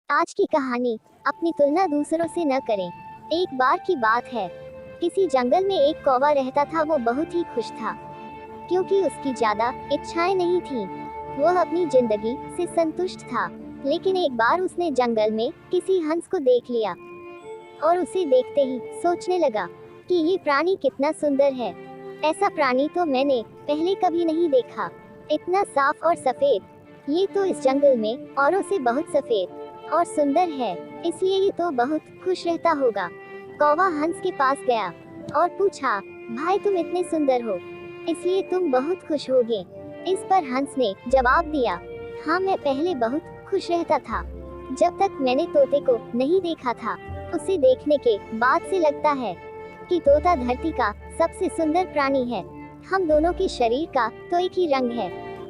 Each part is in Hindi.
आज की कहानी, अपनी तुलना दूसरों से न करें। एक बार की बात है, किसी जंगल में एक कौवा रहता था। वो बहुत ही खुश था क्योंकि उसकी ज्यादा इच्छाएं नहीं थी। वह अपनी जिंदगी से संतुष्ट था। लेकिन एक बार उसने जंगल में किसी हंस को देख लिया और उसे देखते ही सोचने लगा कि ये प्राणी कितना सुंदर है। ऐसा प्राणी तो मैंने पहले कभी नहीं देखा। इतना साफ और सफेद, ये तो इस जंगल में औरों से बहुत सफेद और सुंदर है, इसलिए ये तो बहुत खुश रहता होगा। कौवा हंस के पास गया और पूछा, भाई तुम इतने सुंदर हो, इसलिए तुम बहुत खुश होगे। इस पर हंस ने जवाब दिया, हाँ मैं पहले बहुत खुश रहता था, जब तक मैंने तोते को नहीं देखा था। उसे देखने के बाद से लगता है कि तोता धरती का सबसे सुंदर प्राणी है। हम दोनों के शरीर का तो एक ही रंग है,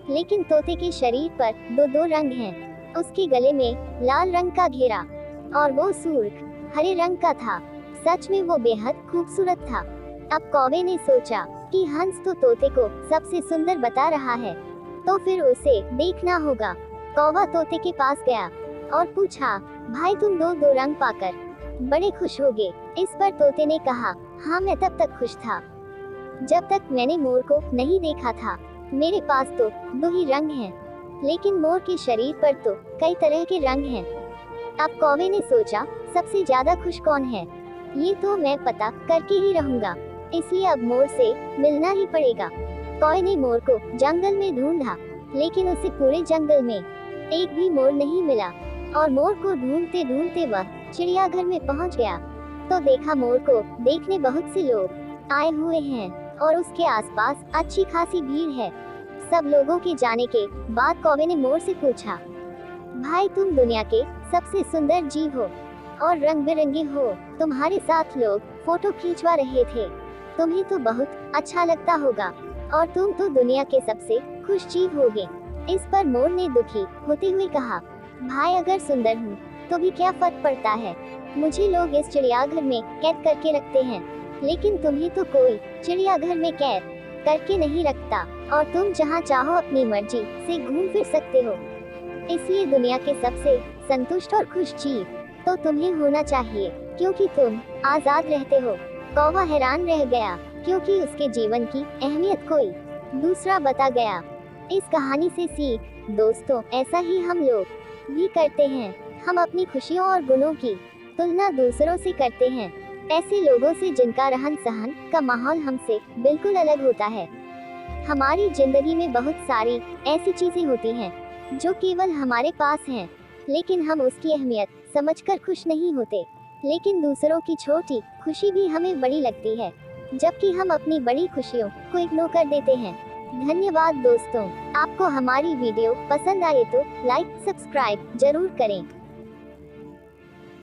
लेकिन तोते के शरीर पर दो दो रंग हैं। उसके गले में लाल रंग का घेरा और वो सुर्ख हरे रंग का था। सच में वो बेहद खूबसूरत था। अब कौवे ने सोचा कि हंस तो तोते को सबसे सुंदर बता रहा है, तो फिर उसे देखना होगा। कौवा तोते के पास गया और पूछा, भाई तुम दो दो रंग पाकर बड़े खुश होगे। इस पर तोते ने कहा, हाँ मैं तब तक खुश था जब तक मैंने मोर को नहीं देखा था। मेरे पास तो दो ही रंग हैं, लेकिन मोर के शरीर पर तो कई तरह के रंग हैं। अब कौवे ने सोचा, सबसे ज्यादा खुश कौन है, ये तो मैं पता करके ही रहूंगा, इसलिए अब मोर से मिलना ही पड़ेगा। कौवे ने मोर को जंगल में ढूंढा, लेकिन उसे पूरे जंगल में एक भी मोर नहीं मिला। और मोर को ढूंढते ढूंढते वह चिड़ियाघर में पहुंच गया, तो देखा मोर को देखने बहुत से लोग आए हुए हैं और उसके आसपास अच्छी खासी भीड़ है। सब लोगों के जाने के बाद कौवे ने मोर से पूछा, भाई तुम दुनिया के सबसे सुंदर जीव हो और रंग बिरंगे हो, तुम्हारे साथ लोग फोटो खींचवा रहे थे, तुम्हें तो बहुत अच्छा लगता होगा और तुम तो दुनिया के सबसे खुश जीव होगे। इस पर मोर ने दुखी होते हुए कहा, भाई अगर सुंदर हूँ तो भी क्या फर्क पड़ता है, मुझे लोग इस चिड़ियाघर में कैद करके रखते हैं, लेकिन तुम्हें तो कोई चिड़ियाघर में कैद करके नहीं रखता और तुम जहाँ चाहो अपनी मर्जी से घूम फिर सकते हो। इसलिए दुनिया के सबसे संतुष्ट और खुश जीव तो तुम्हें होना चाहिए, क्योंकि तुम आजाद रहते हो। कौवा हैरान रह गया, क्योंकि उसके जीवन की अहमियत कोई दूसरा बता गया। इस कहानी से सीख, दोस्तों ऐसा ही हम लोग भी करते हैं। हम अपनी खुशियों और गुणों की तुलना दूसरों से करते हैं, ऐसे लोगों से जिनका रहन सहन का माहौल हमसे बिल्कुल अलग होता है। हमारी जिंदगी में बहुत सारी ऐसी चीजें होती हैं जो केवल हमारे पास हैं, लेकिन हम उसकी अहमियत समझकर खुश नहीं होते। लेकिन दूसरों की छोटी खुशी भी हमें बड़ी लगती है, जबकि हम अपनी बड़ी खुशियों को इग्नोर कर देते हैं। धन्यवाद दोस्तों, आपको हमारी वीडियो पसंद आए तो लाइक सब्सक्राइब जरूर करें।